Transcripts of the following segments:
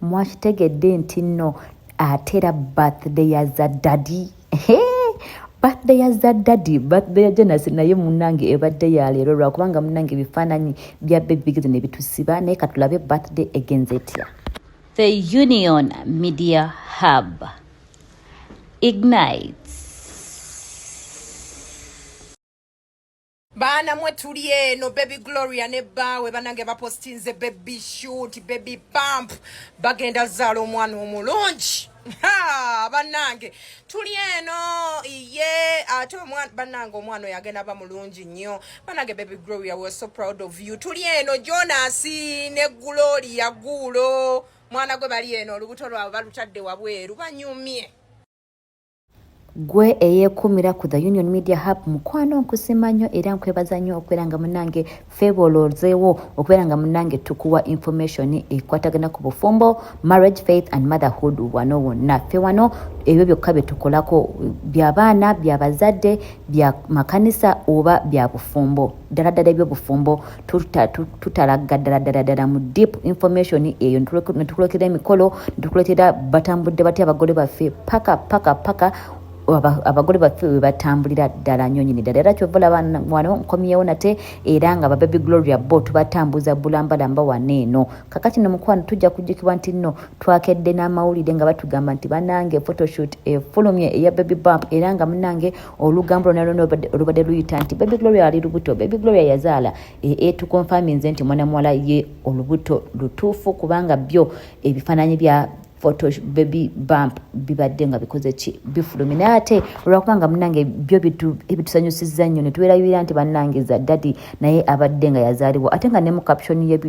mwakitegedde nti nno atera birthday ya zadadi birthday ya zadadi birthday ya Jonas naye munange ebadde ya leero lwakubanga munange ebifaananyi bya bebigize ne bitusiba naye katulabe birthday egenze etya. The Union Media Hub ignites. Bana mwe tuli eno baby Gloria ne bawe banange bapostinze baby shoot baby pump bagenda zalo omwana omulungi banange tuli eno iye ate omwana banange omwana yagenda ba mulungi nnyo banange baby Gloria we so proud of you tuli eno Jonas ne Gloria gulo mwana gwe bali eno olubuto lwa balutadde wabweru banyumye. Gwe eyekumira ku The Union Media Hub mukwano nkusima nnyo era nkwebaza nnyo okubeera nga munange feboloozeewo okubeera nga munange tukuwa information ekwatagana ku bufumbo marriage faith and motherhood wano wonna ffe wano ebyo byokka bye tukolako bya baana bya bazadde bya makanisa oba bya bufumbo ddala ddala ebyobufumbo tutalaga ddala mu deep information eyo netukulekera emikolo netukuletera batambudde batya abagole baffe paka abagole baffe we batambulira ddala nnyo nyini ddala era kyovola wano nkomyewo nate era nga bababy Gloria bo tubatambuza bulambalamba waneeno kakati no mukwano tujja kujjukibwa nti nno twakedde n'amawulire nga batugamba nti banange photoshoot efulumye eya baby bump era nga munange olugambo lwona olubadde luyita nti baby Gloria ali lubuto baby Gloria yazaala tukonfaminze nti mwana muwala ye olubuto lutuufu kubanga byo ebifaananyi bya photo baby bump bibadde nga bikoze ki bifulumina ate olwakubanga munange byo ebitusanyusizza nnyo ne tubeerabira nti bannange za daddy naye abadde nga yazaalibwa ate nga ne mu caption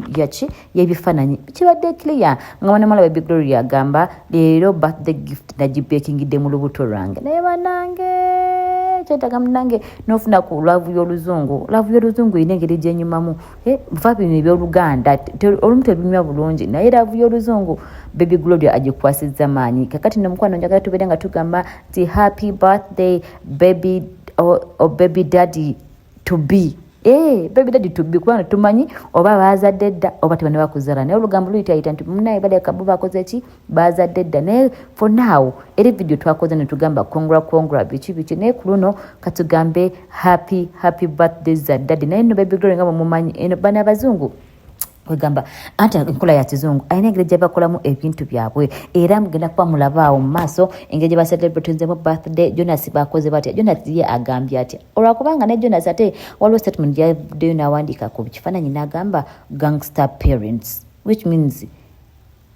y'ebifaananyi kibadde clear nga mwana mwala baby Gloria agamba leero birthday gift nagibekingidde mu lubuto lwange naye bannange kyetaga munange n'ofuna ku laavu y'oluzungu erina engeri gyenyumamu va bino ebyoluganda olumu tebinyuma bulungi naye laavu y'oluzungu baby Gloria agikwasizza maanyi kakati nomukwano njagala tubeere nga tugamba nti happy birthday baby baby daddy to be baby daddy to be kubanga tumanyi oba bazadde dda oba tebane bakuzaala naye olugambo luyitayita nti munaye baleka bo bakoze ki bazadde dda naye for now eri video twakoze ne tugamba congra biki naye ku luno katugambe happy birthday za daddy naye no baby Gloria nga mumanyi eno bana abazungu kwegamba anti enkola ya kizungu ayina engeri gye bakolamu ebintu byabwe era mugenda kuba mulabaawo mu maaso engeri gye baselebratinzemu birthday Jonas bakoze batya Jonas ye agambye atya olwakubanga ne Jonas ate waliwo statement yaddeyo n'awandiika ku kifaananyi n'agamba gangster parents which means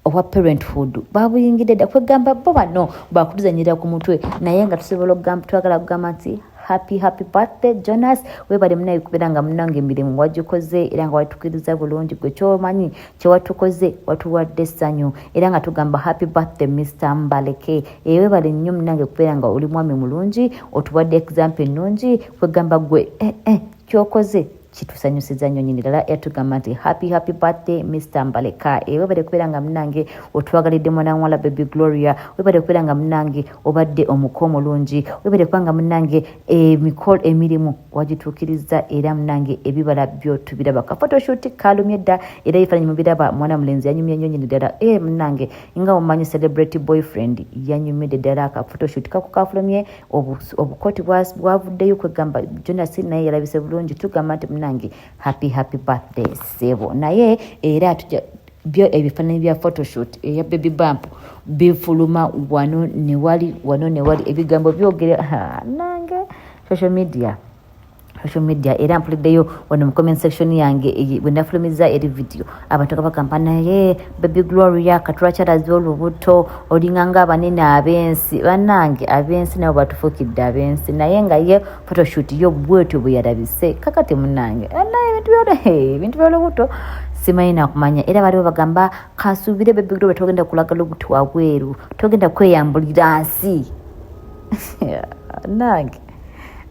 owa parenthood babuyingidde dda kwegamba bo bano bakutuzanyira ku mutwe naye nga tusobola okugamba twagala kugamba nti happy birthday Jonas webale munaye kubeera nga munange emirimu wagikoze era nga watukiriza bulungi gwe kyomanyi kyewatukoze watuwadde essanyu era nga tugamba happy birthday Mr. Mbaleka webale nnyo munange kubeera nga oli mwami mulungi otuwadde example ennungi kwegamba gwe kyokoze kitusanyusiza nnyo nyini ddala yatugamba nti happy birthday Mr. Mbaleka webale kubeera nga munange otwagalidde mwana muwala baby Gloria webale kubeera nga munange obadde omuko omulungi webale kuba nga munange emirimu wagituukiriza era munange ebibala byo tubiraba ka photoshoot kalumye dda era yifaananyi mubiraba mwana mulenzi yanyumye nnyo nyini ddala munange nga mumanyi celebrity boyfriend yanyumidde ddala ka photoshoot kakukafulumye obukoti bwavuddeyo kwegamba Jonas naye yalabise bulungi tugamba nti munange happy birthday sebo naye era byo ebifaananyi bya photoshoot eya baby bump bifuluma wano ne wali ebigambo byogera nange social media era mpuliddeyo wano mu comment section yange bwe nafulumiza eri video abantu bagamba naye baby Gloria katulakyalaze olubuto olinganga abanene abensi bannange abensi nabo batufukidde abensi naye nga ye photoshoot yo bwetyo bwe yalabise kakati munnange naye ebintu by'olubuto simanyi nakumanya era baliwo bagamba kasuubire baby Gloria togenda kulaga lubuto wabweru togenda kweyambulira nsi nange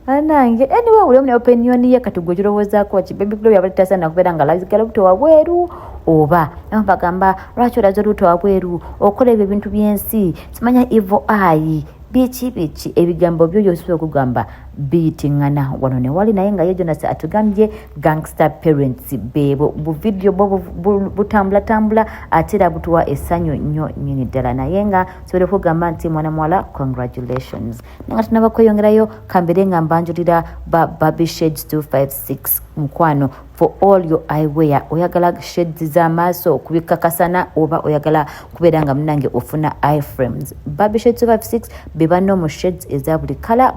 anyway uli omune opinion ye katugwe kirowoozaako ki baby Gloria abadde tasaana kubeera nga lazigala lubuto wabweru oba bagamba lwaki olaze olubuto wabweru okola ebyo ebintu by'ensi simanya evil eye biki ebigambo byo yosobola okugamba biyitingana wano ne wali naye nga ye Jonas atugambye gangster parents bebo bu video butambula ate era butuwa essanyu nnyo nnyini ddala naye nga sobola okugamba nti mwana muwala congratulations nga tunabakweyongerayo kambere nga mbanjulira Baby Shades 256 mukwano for all your eyewear oyagala shades z'amaaso kubikakasana oba oyagala kubeera nga munange ofuna iframes Baby Shades 256 bebano mu shades eza buli kala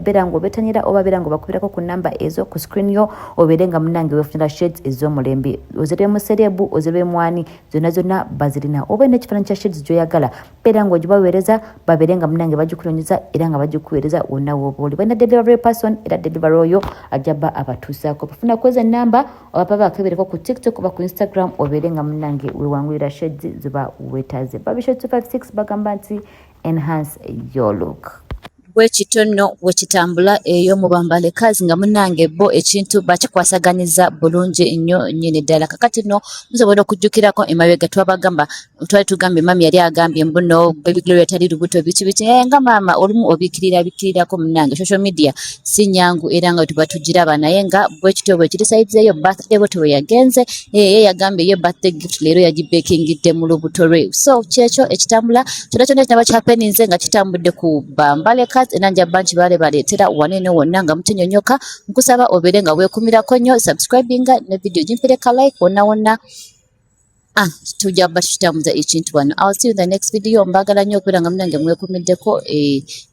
beera nga obetanyira oba beera nga bakubirako ku namba ezo ku screen yo obeere nga munange wefunira shades ez'omulembe ozebe mu serebu ozebe mwani zonna bazirina oba n'ekifaananyi kya shades gy'oyagala beera nga ogibaweereza babeere nga munange bagikulonyiza era nga bagikuweereza wonna w'oba oli balina delivery person era delivery oyo ajaba abatuusaako bafuna kweza namba oba bakebereko ku TikTok oba ku Instagram obeere nga munange wewangulira shades ziba weetaaze Baby Shades 256 bagamba nti enhance your look bwekitono bwekitambula eyo mu Mbalekazi nga munange bo ekintu bakikwasaganyiza bulungi nnyo nnyini ddala kakati no musobola okujjukirako emabega twabagamba twali tugambye mami yali agambye mbuno Baby Gloria tali lubuto biti nga mama olumu obikirirako munange social media si nyangu era nga tuba tugiraba naye nga bwekityo bwekirisayizeeyo birthday bwe tewe yagenze ye yagambye ye birthday gift leero yagibekingidde mu lubuto lwe so kyekyo ekitambula kyonna kinaba kyapeninze nga kitambudde ku Mbaleka enanja banchi baleetera wanene wonna nga mutinyonyoka nkusaba obeere nga weekumirako nnyo subscribinga ne video gimpereka like wonna tujja bakitambuza ekintu wano. I'll see you in the next video. Mbagala nnyo okubeera nga munange mwekumiddeko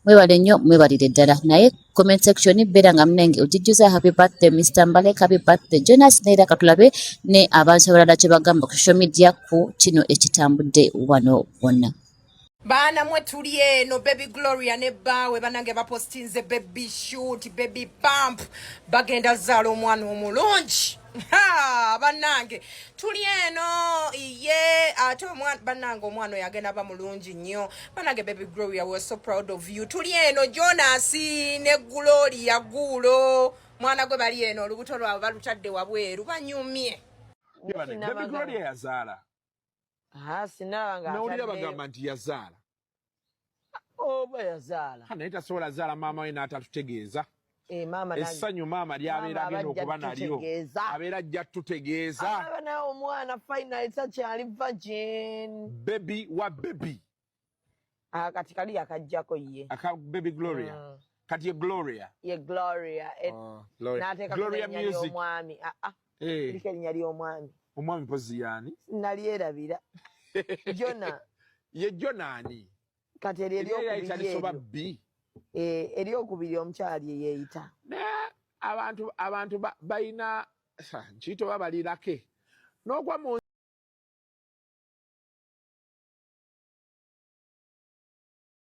mwebale nnyo mwebalire ddala naye comment section beera nga munange ogijjuza happy birthday Mr. Mbaleka, happy birthday Jonas neera katulabe ne abantu abalala kye bagamba ku social media ku kino ekitambudde wano wonna. Bana mwe tuli eno Baby Gloria ne bawe banange bapostinze baby shoot baby pump bagenda zaala omwana omulungi banange tuli eno iye ate banange omwana yagenda ba mulungi nnyo banange Baby Gloria we're so proud of you tuli eno Jonas ne Gloria gulo mwana gwe bali eno olubuto lwabwe balutadde wabweru banyumye Baby Gloria yazaala sinabanga nawulira bagamba nti yazaala oba yazaala naye tasobola zaala maama we n'atatutegeeza essanyu maama lyabeera agenda okuba nalyo abeera ajja tutegeeza naye omwana finally takyali virgin baby wa baby kati kali yakajjako ye Baby Gloria kati ye Gloria n'ateeka Gloria music omwami liko erinnya ly'omwami omwami pozi yaani nalyerabira Jona ye Jonaani kati eryokubiri omukyali yeeyita abantu balina nkiyita oba balirake n'ogwa mu